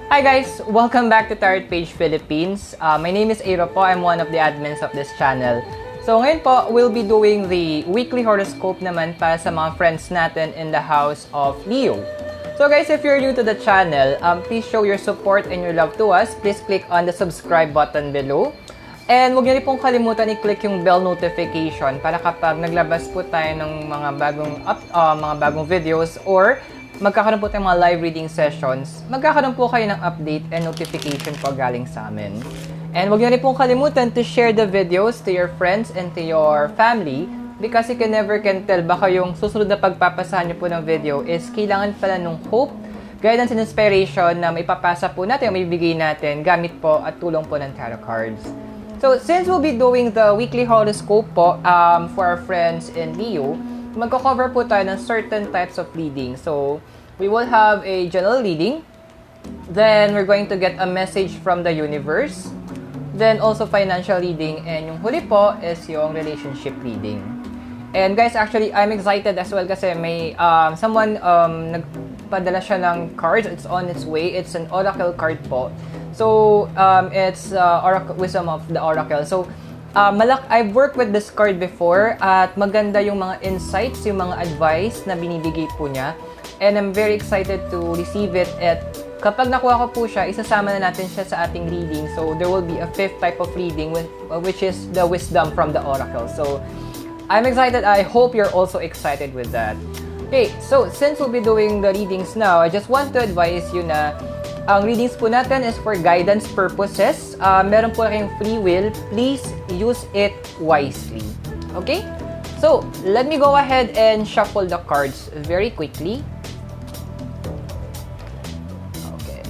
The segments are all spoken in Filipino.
Hi guys! Welcome back to Tarot Page Philippines. My name is Aero po. I'm one of the admins of this channel. So ngayon po, we'll be doing the weekly horoscope naman para sa mga friends natin in the house of Leo. So guys, if you're new to the channel, please show your support and your love to us. Please click on the subscribe button below. And huwag niyo rin pong kalimutan i-click yung bell notification para kapag naglabas po tayo ng mga bagong videos or magkakaroon po tayong mga live reading sessions, magkakaroon po kayo ng update and notification po galing sa amin. And huwag niyo rin pong kalimutan to share the videos to your friends and to your family because you can never tell, baka yung susunod na pagpapasahan niyo po ng video is kailangan pala ng hope, guidance and inspiration na maipapasa po natin o maibigay natin gamit po at tulong po ng tarot cards. So, since we'll be doing the weekly horoscope po for our friends in Leo, magko-cover po tayo ng certain types of reading. So, we will have a general reading. Then, we're going to get a message from the universe. Then, also financial reading. And yung huli po is yung relationship reading. And guys, actually, I'm excited as well kasi may someone nagpadala siya ng cards. It's on its way. It's an oracle card po. So, it's wisdom of the oracle. So, I've worked with this card before at maganda yung mga insights, yung mga advice na binibigay po niya. And I'm very excited to receive it at kapag nakuha ko po siya, isasama na natin siya sa ating reading. So there will be a fifth type of reading which is the wisdom from the oracle. So I'm excited. I hope you're also excited with that. Okay, so since we'll be doing the readings now, I just want to advise you na ang readings po natin is for guidance purposes. Meron po kayong free will. Please use it wisely. Okay? So, let me go ahead and shuffle the cards very quickly. Okay.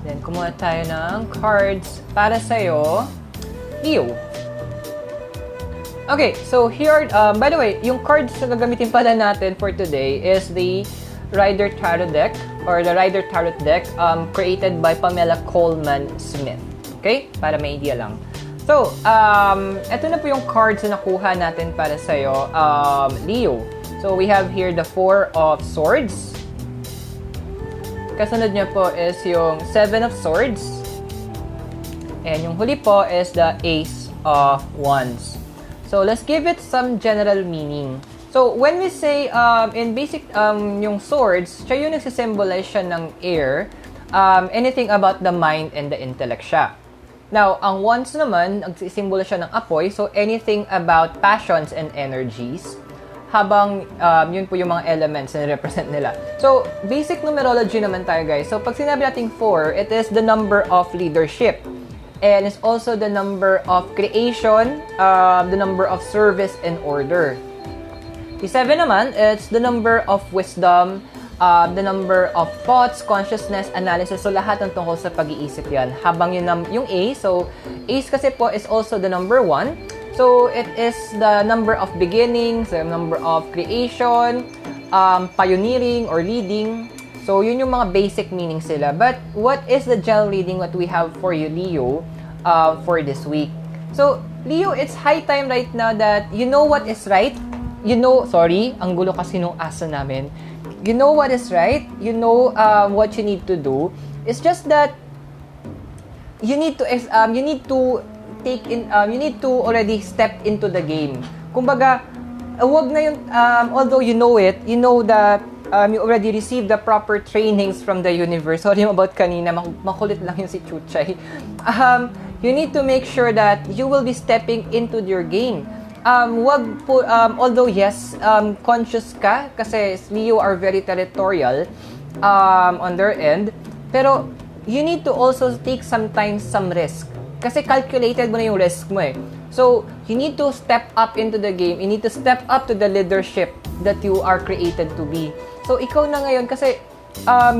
Then, kumuha tayo ng cards para sa'yo, Leo. Okay, so here, by the way, yung cards na gagamitin pala natin for today is the Rider Tarot deck or the Rider Tarot deck created by Pamela Coleman Smith. Okay? Para may idea lang. So, ito na po yung cards na nakuha natin para sa'yo, Leo. So, we have here the Four of Swords. Kasunod niya po is yung Seven of Swords. And yung huli po is the Ace of Wands. So, let's give it some general meaning. So, when we say, in basic, yung swords, siya yung nagsisymbolize siya ng air, anything about the mind and the intellect siya. Now, ang wands naman, nagsisymbolize siya ng apoy, so anything about passions and energies, habang yun po yung mga elements na represent nila. So, basic numerology naman tayo guys. So, pag sinabi natin 4, it is the number of leadership. And it's also the number of creation, the number of service and order. The 7 naman, it's the number of wisdom, the number of thoughts, consciousness, analysis. So, lahat ng tungkol sa pag-iisip yan. Habang yung A, so Ace kasi po is also the number 1. So, it is the number of beginnings, the number of creation, pioneering or leading. So, yun yung mga basic meanings sila. But, what is the general reading what we have for you, Leo, for this week? So, Leo, it's high time right now that you know what is right. You know, sorry, ang gulo kasi nung asa namin. You know what is right. You know what you need to do. It's just that you need to take in, you need to already step into the game. Kumbaga, wag na yung, although you know it, you know that you already received the proper trainings from the universe. Sorry about kanina, makulit lang yung si Chuchay. You need to make sure that you will be stepping into your game. Wag po, although yes, conscious ka kasi Leo are very territorial on their end, pero you need to also take sometimes some risk kasi calculated mo na yung risk mo eh. So, you need to step up into the game. You need to step up to the leadership that you are created to be. So, ikaw na ngayon kasi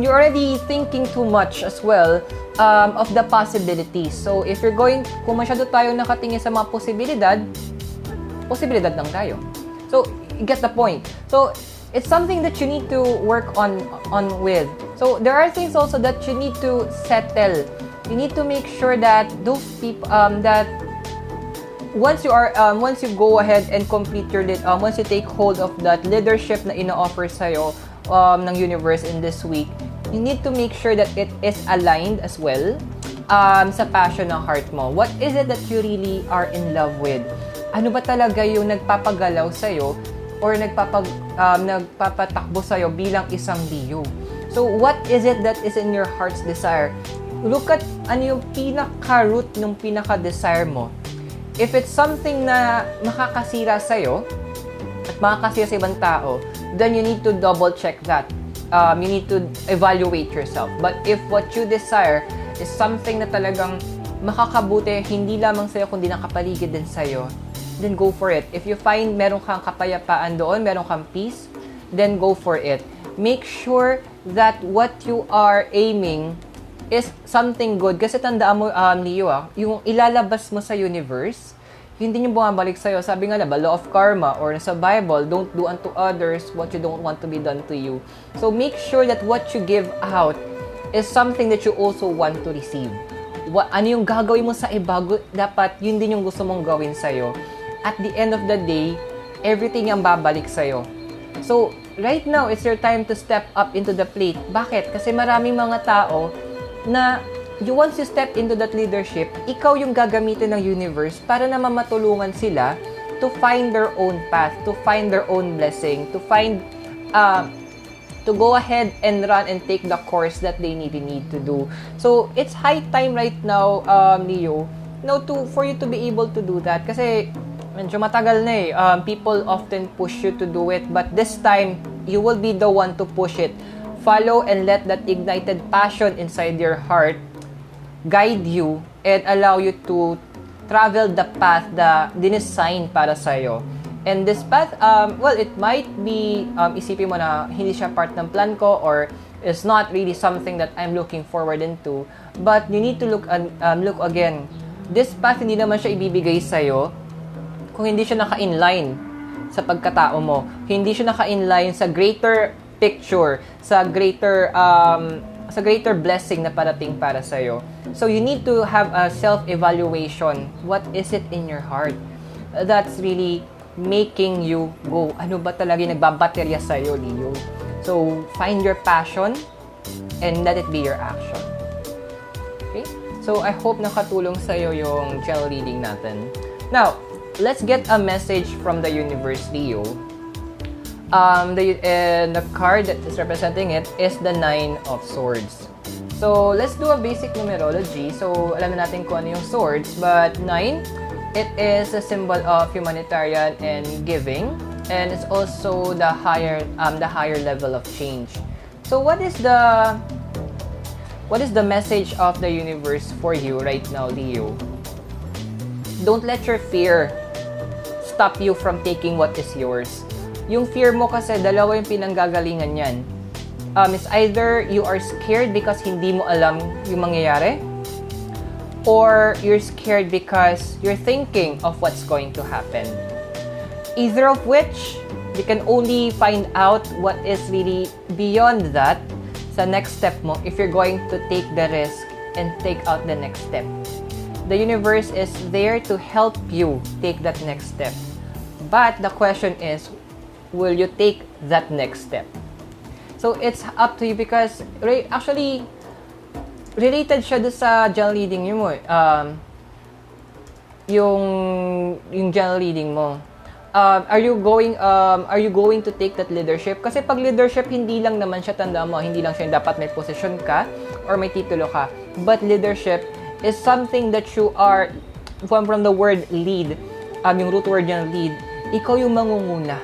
you're already thinking too much as well of the possibilities. So, if you're going, kung masyado tayong nakatingin sa mga posibilidad lang tayo. So, you get the point. So, it's something that you need to work on with. So, there are things also that you need to settle. You need to make sure that those people, that once you go ahead and complete your, once you take hold of that leadership na ino-offer sa'yo ng universe in this week, you need to make sure that it is aligned as well sa passion ng heart mo. What is it that you really are in love with? Ano ba talaga yung nagpapagalaw sa'yo or nagpapatakbo sa'yo bilang isang Leo? So, what is it that is in your heart's desire? Look at ano yung pinaka-root ng pinaka-desire mo. If it's something na makakasira sa'yo at makakasira sa ibang tao, then you need to double-check that. You need to evaluate yourself. But if what you desire is something na talagang makakabuti, hindi lamang sa'yo, kundi nakapaligid din sa'yo, then go for it. If you find meron kang kapayapaan doon, meron kang peace, then go for it. Make sure that what you are aiming is something good. Kasi tandaan mo, Leo, yung ilalabas mo sa universe, hindi yung bumabalik sa'yo. Sabi nga na ba, law of karma, or sa Bible, don't do unto others what you don't want to be done to you. So make sure that what you give out is something that you also want to receive. Ano yung gagawin mo sa iba, dapat yun din yung gusto mong gawin sa'yo. At the end of the day, everything ang babalik sa'yo. So, right now, it's your time to step up into the plate. Bakit? Kasi maraming mga tao na once you step into that leadership, ikaw yung gagamitin ng universe para naman matulungan sila to find their own path, to find their own blessing, to find, to go ahead and run and take the course that they need to do. So, it's high time right now, Leo, for you to be able to do that. Kasi, medyo matagal na eh. People often push you to do it, but this time, you will be the one to push it. Follow and let that ignited passion inside your heart guide you and allow you to travel the path na dinesign para sa'yo. And this path, well, it might be, isipin mo na hindi siya part ng plan ko or it's not really something that I'm looking forward into. But you need to look again. This path, hindi naman siya ibibigay sa'yo kung hindi siya naka-inline sa pagkatao mo. Hindi siya naka-inline sa greater picture, sa greater blessing na parating para sa'yo. So, you need to have a self-evaluation. What is it in your heart that's really making you go? Ano ba talaga yung nagbabaterya sa'yo, Leo? So, find your passion and let it be your action. Okay? So, I hope nakatulong sa'yo yung gel reading natin. Now, let's get a message from the universe, Leo. The card that is representing it is the Nine of Swords. So, let's do a basic numerology. So, alam na natin kung ano yung swords. But 9, it is a symbol of humanitarian and giving. And it's also the higher level of change. So, what is the message of the universe for you right now, Leo? Don't let your fear stop you from taking what is yours. Yung fear mo kasi, dalawa yung pinanggagalingan yan. It's either you are scared because hindi mo alam yung mangyayari, or you're scared because you're thinking of what's going to happen. Either of which, you can only find out what is really beyond that sa next step mo if you're going to take the risk and take out the next step. The universe is there to help you take that next step. But the question is, will you take that next step? So, it's up to you because, actually, related siya doon sa gel reading mo. Yung gel reading mo. Are you going to take that leadership? Kasi pag leadership, hindi lang naman siya, tandaan mo, hindi lang siya dapat may posisyon ka or may titulo ka. But leadership is something that you are, from the word lead, yung root word niya, lead, ikaw yung mangunguna.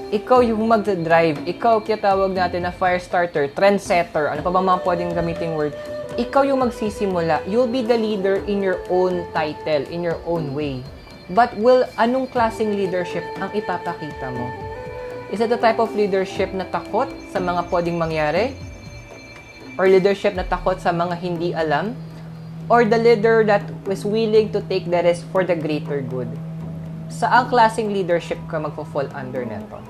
Ikaw yung mag-drive. Ikaw, tawag natin na fire starter, trendsetter, ano pa ba mga pwedeng gamiting word. Ikaw yung magsisimula. You'll be the leader in your own title, in your own way. But anong klaseng leadership ang ipapakita mo? Is it the type of leadership na takot sa mga pwedeng mangyari? Or leadership na takot sa mga hindi alam? Or the leader that was willing to take the risk for the greater good? Saang klaseng leadership ka magpo-fall under neto?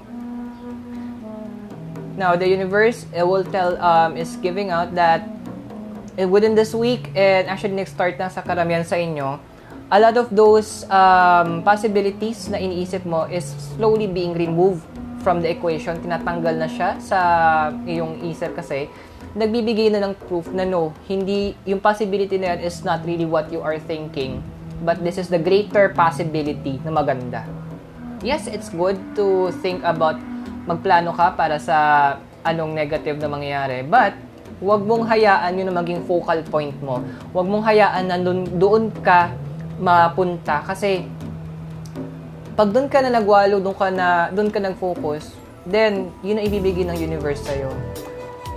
Now, the universe is giving out that within this week, and actually next start na sa karamihan sa inyo, a lot of those possibilities na iniisip mo is slowly being removed from the equation. Tinatanggal na siya sa iyong isip kasi nagbibigay na ng proof na no, hindi, yung possibility na yan is not really what you are thinking, but this is the greater possibility na maganda. Yes, it's good to think about magplano ka para sa anong negative na mangyayari, but huwag mong hayaan yun na maging focal point mo. Huwag mong hayaan na doon ka mapunta kasi pag doon ka na nagwalo, doon ka nag-focus, then yun ang ibibigay ng universe sa'yo.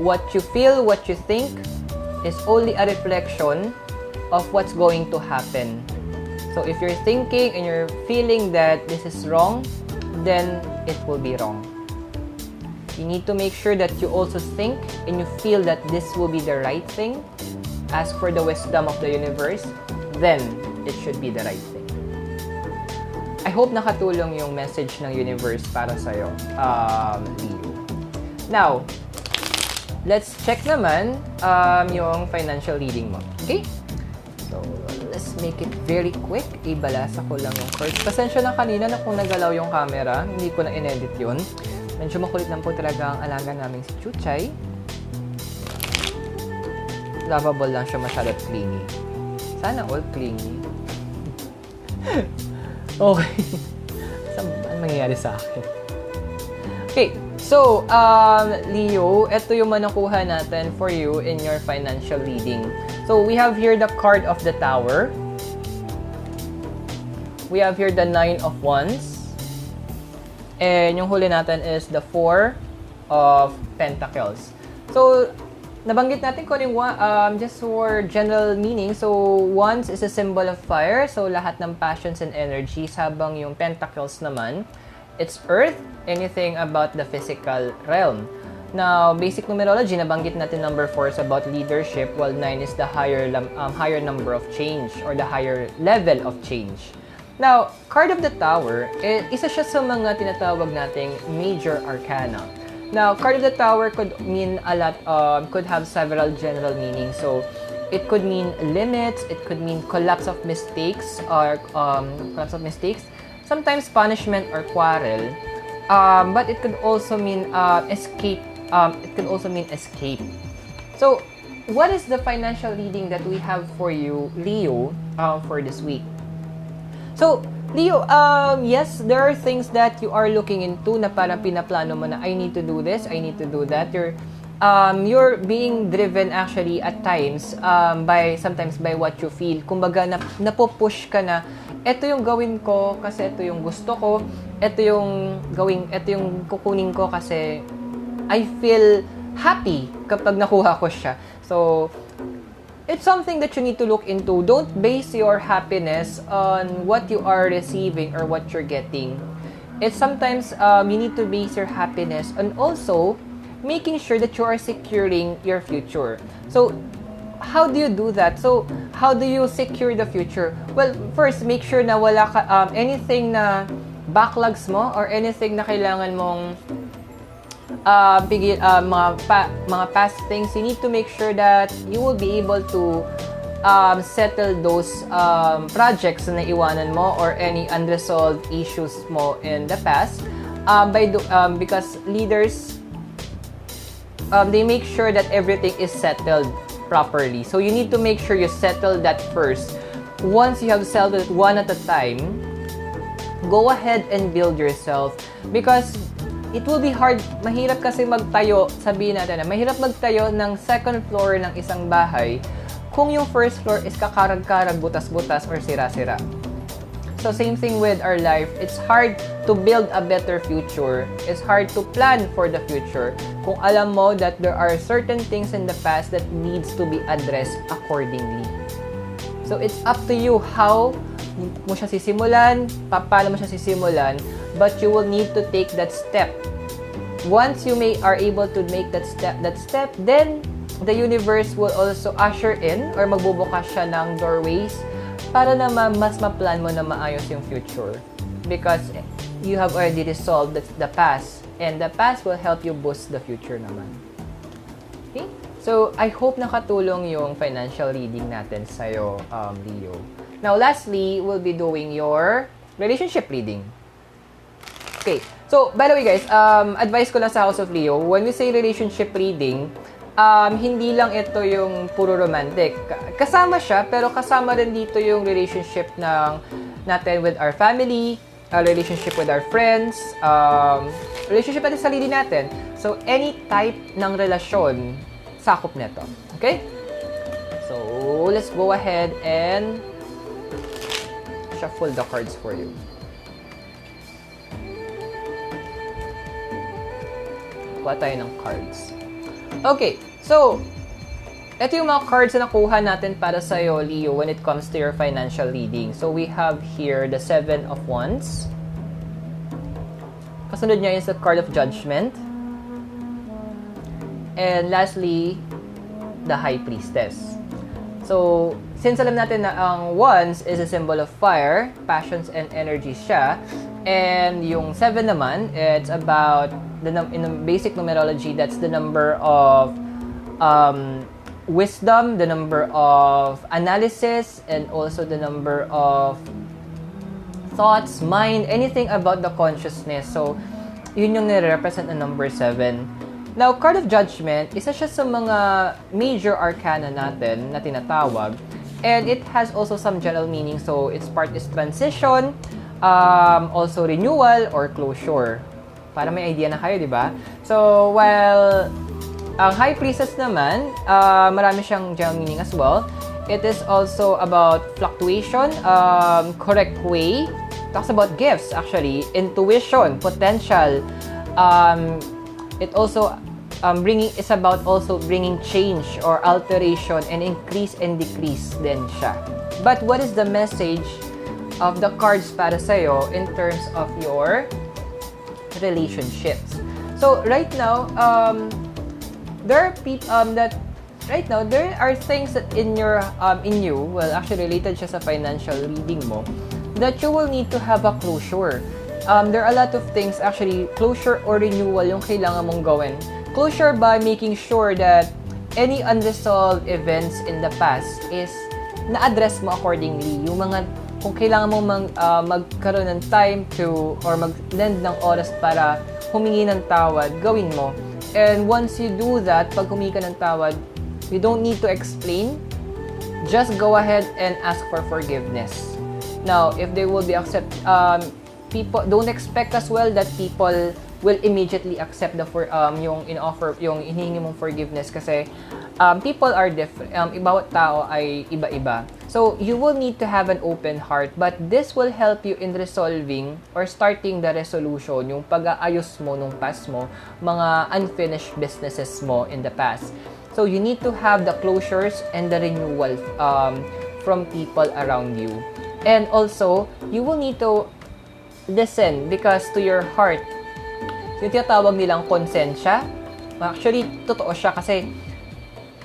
What you feel, what you think is only a reflection of what's going to happen. So if you're thinking and you're feeling that this is wrong, then it will be wrong. You need to make sure that you also think and you feel that this will be the right thing. Ask for the wisdom of the universe, then it should be the right thing. I hope nakatulong yung message ng universe para sa'yo, Leo. Now, let's check naman yung financial reading mo. Okay? So, let's make it very quick. Ibalasa ko lang yung cards. Pasensya na kanina na kung nagalaw yung camera. Hindi ko na in-edit yun. Medyo makulit lang po talaga ang alaga namin si Chuchay. Lovable lang siya, masyadot clingy. Sana all clingy. Okay. Ano mangyayari sa akin? Okay. So, Leo, ito yung manakuha natin for you in your financial reading. So, we have here the card of the Tower. We have here the Nine of Wands. And yung huli natin is the Four of Pentacles. So, nabanggit natin ko yung just for general meaning. So, Wands is a symbol of fire. So, lahat ng passions and energies. Habang yung Pentacles naman, it's earth, anything about the physical realm. Now, basic numerology, nabanggit natin number 4 is about leadership, while 9 is the higher number of change or the higher level of change. Now, card of the Tower, isa siya sa mga tinatawag nating major arcana. Now, card of the Tower could mean a lot, could have several general meanings. So, it could mean limits, it could mean collapse of mistakes, or sometimes punishment or quarrel. But it could also mean escape. It could also mean escape. So, what is the financial reading that we have for you, Leo, for this week? So, Leo, yes, there are things that you are looking into na parang pinaplano mo na I need to do this, I need to do that. You're being driven actually at times sometimes by what you feel. Kumbaga napupush ka na ito yung gawin ko kasi ito yung gusto ko, ito yung kukunin ko kasi I feel happy kapag nakuha ko siya. So, it's something that you need to look into. Don't base your happiness on what you are receiving or what you're getting. It's sometimes you need to base your happiness on also making sure that you are securing your future. So, how do you do that? So, how do you secure the future? Well, first, make sure na wala ka, anything na backlogs mo or anything na kailangan mong mga past things, you need to make sure that you will be able to settle those projects na iwanan mo or any unresolved issues mo in the past because leaders they make sure that everything is settled properly. So you need to make sure you settle that first. Once you have settled it one at a time, go ahead and build yourself because it will be hard. Mahirap kasi magtayo, sabihin natin na, mahirap magtayo ng second floor ng isang bahay kung yung first floor is kakarag-karag, butas-butas, or sira-sira. So, same thing with our life. It's hard to build a better future. It's hard to plan for the future kung alam mo that there are certain things in the past that needs to be addressed accordingly. So, it's up to you how mo siya sisimulan, paano mo siya sisimulan, but you will need to take that step. Once you are able to make that step, then the universe will also usher in or magbubukas siya ng doorways para na mas ma-plan mo na maayos yung future. Because you have already resolved the past, and the past will help you boost the future naman. Okay? So, I hope nakatulong yung financial reading natin sa'yo, Leo. Now, lastly, we'll be doing your relationship reading. Okay. So, by the way guys, advice ko lang sa House of Leo, when we say relationship reading, hindi lang ito yung puro romantic. Kasama siya, pero kasama rin dito yung relationship natin with our family, relationship with our friends, relationship natin sa sarili natin. So, any type ng relasyon, sakop nito. Okay? So, let's go ahead and shuffle the cards for you. Kuha tayo ng cards. Okay, so, ito yung mga cards na nakuha natin para sa'yo, Leo, when it comes to your financial reading. So, we have here the 7 of Wands. Kasunod niya is the card of Judgment. And lastly, the High Priestess. So, since alam natin na ang Wands is a symbol of fire, passions and energy siya, and yung 7 naman, it's about, in the basic numerology, that's the number of wisdom, the number of analysis, and also the number of thoughts, mind, anything about the consciousness. So, yun yung nire-represent na number 7. Now, card of Judgment, isa siya sa mga major arcana natin na tinatawag. And it has also some general meaning. So, its part is transition, also renewal or closure. Para may idea na kayo, di ba? So, while ang High Priestess naman, marami siyang general meaning as well. It is also about fluctuation, correct way. Talks about gifts, actually. Intuition, potential. It also is about also bringing change or alteration and increase and decrease din siya. But what is the message of the cards para sa'yo in terms of your relationships? So right now, there are people that right now there are things that in you, well, actually related siya sa financial reading mo, that you will need to have a closure. There are a lot of things, actually, closure or renewal yung kailangan mong gawin. Closure by making sure that any unresolved events in the past is na-address mo accordingly. Yung mga, kung kailangan mo magkaroon ng time to, or mag-lend ng oras para humingi ng tawad, gawin mo. And once you do that, pag humingi ka ng tawad, you don't need to explain. Just go ahead and ask for forgiveness. Now, if they will be people don't expect as well that people will immediately accept yung hinihingi mong forgiveness kasi people are different. Bawat tao ay iba-iba. So, you will need to have an open heart, but this will help you in resolving or starting the resolution, yung pag-aayos mo nung past mo, mga unfinished businesses mo in the past. So, you need to have the closures and the renewal from people around you. And also, you will need to listen because to your heart, yung tinatawag nilang konsensya, actually, totoo siya kasi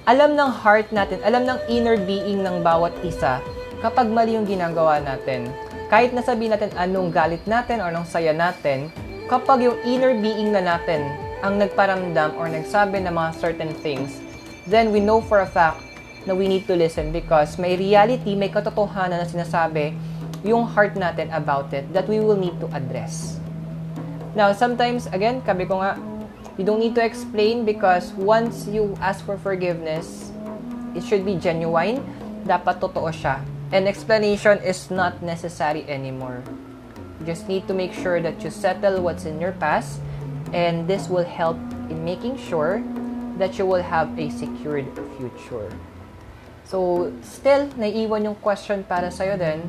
alam ng heart natin, alam ng inner being ng bawat isa kapag mali yung ginagawa natin. Kahit nasabihin natin anong galit natin or anong saya natin, kapag yung inner being na natin ang nagparamdam or nagsabi ng mga certain things, then we know for a fact na we need to listen because may reality, may katotohanan na sinasabi yung heart natin about it that we will need to address. Now, sometimes, again, sabi ko nga, you don't need to explain because once you ask for forgiveness, it should be genuine. Dapat totoo siya. And explanation is not necessary anymore. You just need to make sure that you settle what's in your past and this will help in making sure that you will have a secured future. So, still, naiiwan yung question para sa'yo din.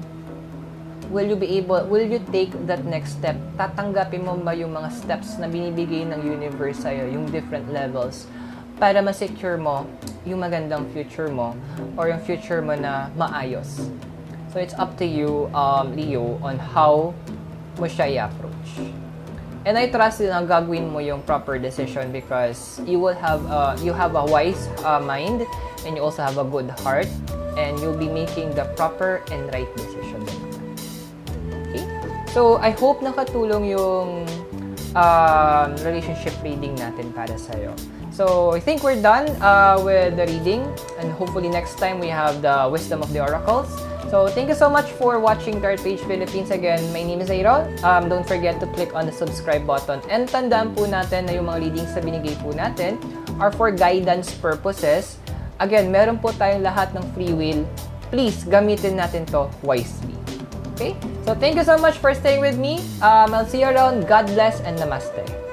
Will you take that next step? Tatanggapin mo ba yung mga steps na binibigay ng universe sa'yo, yung different levels, para ma-secure mo yung magandang future mo or yung future mo na maayos? So, it's up to you, Leo, on how mo siya i-approach. And I trust na gagawin mo yung proper decision because you have a wise mind and you also have a good heart and you'll be making the proper and right decision. So, I hope nakatulong yung relationship reading natin para sa'yo. So, I think we're done with the reading. And hopefully next time we have the wisdom of the oracles. So, thank you so much for watching Third Page Philippines. Again, my name is Aero. Don't forget to click on the subscribe button. And tandaan po natin na yung mga readings na binigay po natin are for guidance purposes. Again, meron po tayong lahat ng free will. Please, gamitin natin to wisely. Okay? So, thank you so much for staying with me. I'll see you around. God bless and namaste.